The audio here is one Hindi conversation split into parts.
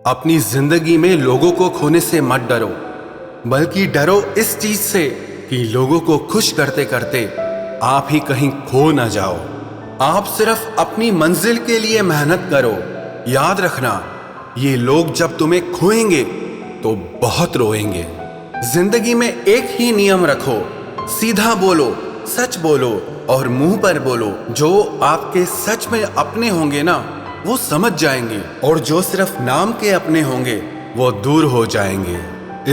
अपनी जिंदगी में लोगों को खोने से मत डरो, बल्कि डरो इस चीज से कि लोगों को खुश करते करते आप ही कहीं खो न जाओ। आप सिर्फ अपनी मंजिल के लिए मेहनत करो। याद रखना, ये लोग जब तुम्हें खोएंगे तो बहुत रोएंगे। जिंदगी में एक ही नियम रखो, सीधा बोलो, सच बोलो और मुंह पर बोलो। जो आपके सच में अपने होंगे ना, वो समझ जाएंगे, और जो सिर्फ नाम के अपने होंगे वो दूर हो जाएंगे।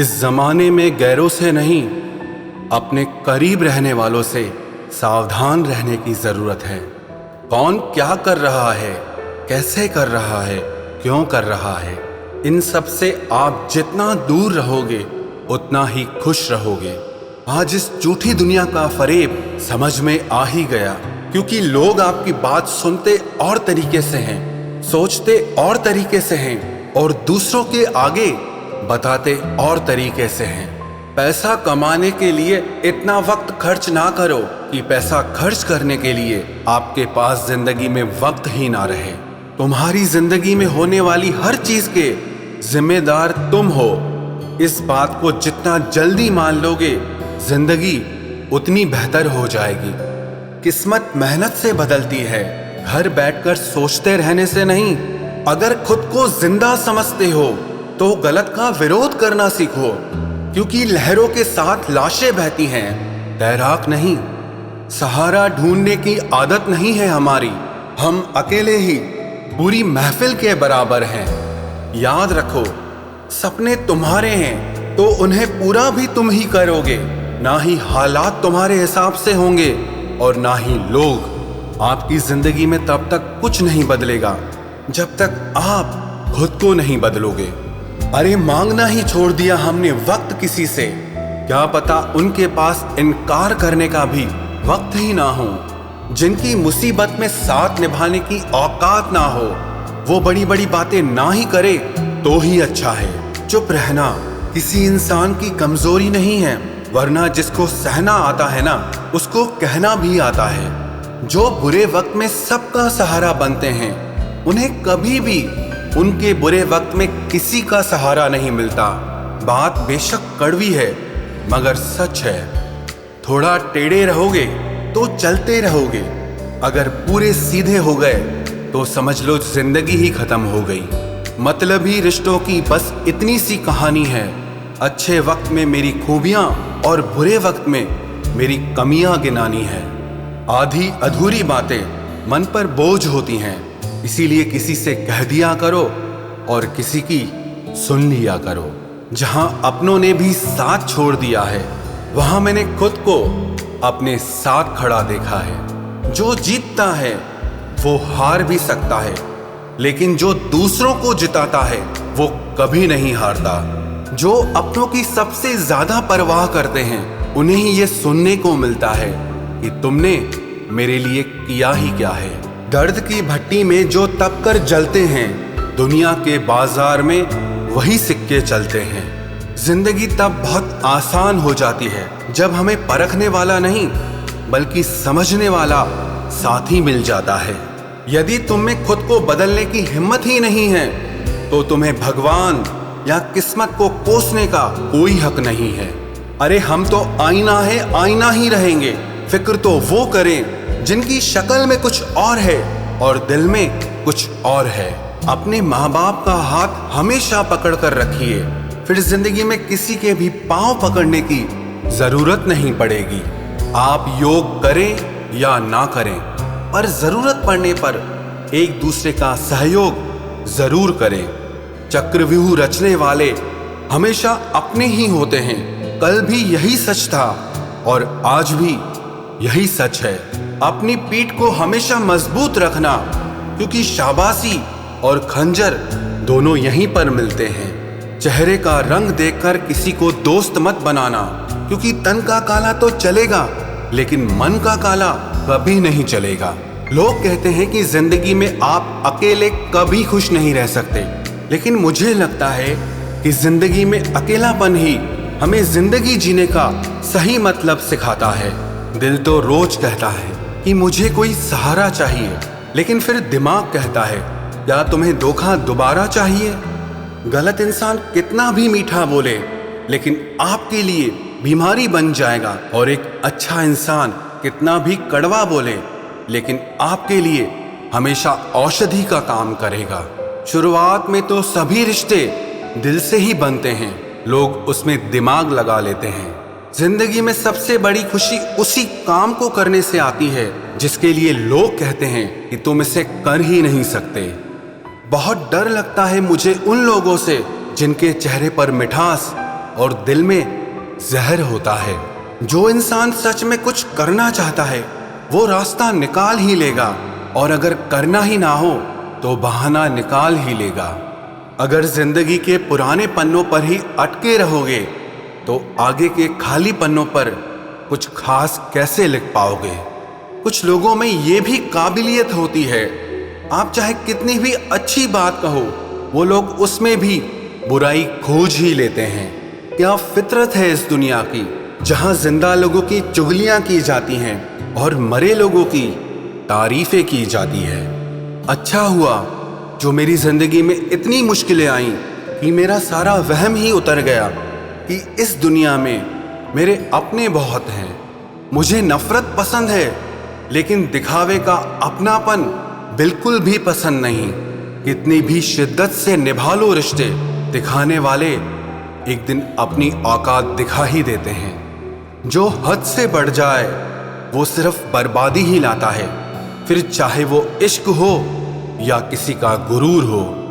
इस जमाने में गैरों से नहीं, अपने करीब रहने वालों से सावधान रहने की जरूरत है। कौन क्या कर रहा है, कैसे कर रहा है, क्यों कर रहा है, इन सब से आप जितना दूर रहोगे उतना ही खुश रहोगे। आज इस झूठी दुनिया का फरेब समझ में आ ही गया, क्योंकि लोग आपकी बात सुनते और तरीके से हैं, सोचते और तरीके से हैं और दूसरों के आगे बताते और तरीके से हैं। पैसा कमाने के लिए इतना वक्त खर्च ना करो कि पैसा खर्च करने के लिए आपके पास जिंदगी में वक्त ही ना रहे। तुम्हारी जिंदगी में होने वाली हर चीज के जिम्मेदार तुम हो। इस बात को जितना जल्दी मान लोगे, जिंदगी उतनी बेहतर हो जाएगी। किस्मत मेहनत से बदलती है, घर बैठकर सोचते रहने से नहीं। अगर खुद को जिंदा समझते हो तो गलत का विरोध करना सीखो, क्योंकि लहरों के साथ लाशें बहती हैं, तैराक नहीं। सहारा ढूंढने की आदत नहीं है हमारी, हम अकेले ही पूरी महफिल के बराबर हैं। याद रखो, सपने तुम्हारे हैं तो उन्हें पूरा भी तुम ही करोगे। ना ही हालात तुम्हारे हिसाब से होंगे और ना ही लोग। आपकी जिंदगी में तब तक कुछ नहीं बदलेगा जब तक आप खुद को नहीं बदलोगे। अरे मांगना ही छोड़ दिया हमने वक्त किसी से, क्या पता उनके पास इनकार करने का भी वक्त ही ना हो। जिनकी मुसीबत में साथ निभाने की औकात ना हो, वो बड़ी बड़ी बातें ना ही करे तो ही अच्छा है। चुप रहना किसी इंसान की कमजोरी नहीं है, वरना जिसको सहना आता है ना, उसको कहना भी आता है। जो बुरे वक्त में सबका सहारा बनते हैं, उन्हें कभी भी उनके बुरे वक्त में किसी का सहारा नहीं मिलता। बात बेशक कड़वी है मगर सच है। थोड़ा टेढ़े रहोगे तो चलते रहोगे, अगर पूरे सीधे हो गए तो समझ लो जिंदगी ही खत्म हो गई। मतलबी रिश्तों की बस इतनी सी कहानी है। अच्छे वक्त में मेरी खूबियां और बुरे वक्त में मेरी कमियां गिनानी है। आधी अधूरी बातें मन पर बोझ होती हैं, इसीलिए किसी से कह दिया करो और किसी की सुन लिया करो। जहां अपनों ने भी साथ छोड़ दिया है, वहां मैंने खुद को अपने साथ खड़ा देखा है। जो जीतता है वो हार भी सकता है, लेकिन जो दूसरों को जिताता है वो कभी नहीं हारता। जो अपनों की सबसे ज्यादा परवाह करते हैं, उन्हें ही ये सुनने को मिलता है कि तुमने मेरे लिए किया ही क्या है। दर्द की भट्टी में जो तप कर जलते हैं, दुनिया के बाजार में वही सिक्के चलते हैं। जिंदगी तब बहुत आसान हो जाती है जब हमें परखने वाला नहीं बल्कि समझने वाला साथी मिल जाता है। यदि तुम में खुद को बदलने की हिम्मत ही नहीं है तो तुम्हें भगवान या किस्मत को कोसने का कोई हक नहीं है। अरे हम तो आईना है, आईना ही रहेंगे। फिक्र तो वो करें जिनकी शक्ल में कुछ और है और दिल में कुछ और है। अपने माँ बाप का हाथ हमेशा पकड़ कर रखिए, फिर जिंदगी में किसी के भी पांव पकड़ने की जरूरत नहीं पड़ेगी। आप योग करें या ना करें, पर जरूरत पड़ने पर एक दूसरे का सहयोग जरूर करें। चक्रव्यूह रचने वाले हमेशा अपने ही होते हैं। कल भी यही सच था और आज भी यही सच है। अपनी पीठ को हमेशा मजबूत रखना, क्योंकि शाबाशी और खंजर दोनों यहीं पर मिलते हैं। चेहरे का रंग देखकर किसी को दोस्त मत बनाना, क्योंकि तन का काला तो चलेगा लेकिन मन का काला कभी नहीं चलेगा। लोग कहते हैं कि जिंदगी में आप अकेले कभी खुश नहीं रह सकते, लेकिन मुझे लगता है कि जिंदगी में अकेलापन ही हमें जिंदगी जीने का सही मतलब सिखाता है। दिल तो रोज कहता है कि मुझे कोई सहारा चाहिए, लेकिन फिर दिमाग कहता है क्या तुम्हें धोखा दोबारा चाहिए। गलत इंसान कितना भी मीठा बोले लेकिन आपके लिए बीमारी बन जाएगा, और एक अच्छा इंसान कितना भी कड़वा बोले लेकिन आपके लिए हमेशा औषधि का काम करेगा। शुरुआत में तो सभी रिश्ते दिल से ही बनते हैं, लोग उसमें दिमाग लगा लेते हैं। जिंदगी में सबसे बड़ी खुशी उसी काम को करने से आती है जिसके लिए लोग कहते हैं कि तुम इसे कर ही नहीं सकते। बहुत डर लगता है मुझे उन लोगों से जिनके चेहरे पर मिठास और दिल में जहर होता है। जो इंसान सच में कुछ करना चाहता है वो रास्ता निकाल ही लेगा, और अगर करना ही ना हो तो बहाना निकाल ही लेगा। अगर जिंदगी के पुराने पन्नों पर ही अटके रहोगे तो आगे के खाली पन्नों पर कुछ खास कैसे लिख पाओगे। कुछ लोगों में ये भी काबिलियत होती है, आप चाहे कितनी भी अच्छी बात कहो वो लोग उसमें भी बुराई खोज ही लेते हैं। क्या फितरत है इस दुनिया की, जहां जिंदा लोगों की चुगलियां की जाती हैं और मरे लोगों की तारीफें की जाती है। अच्छा हुआ जो मेरी जिंदगी में इतनी मुश्किलें आईं कि मेरा सारा वहम ही उतर गया कि इस दुनिया में मेरे अपने बहुत हैं। मुझे नफरत पसंद है लेकिन दिखावे का अपनापन बिल्कुल भी पसंद नहीं। कितनी भी शिद्दत से निभा लो रिश्ते, दिखाने वाले एक दिन अपनी औकात दिखा ही देते हैं। जो हद से बढ़ जाए वो सिर्फ बर्बादी ही लाता है, फिर चाहे वो इश्क हो या किसी का गुरूर हो।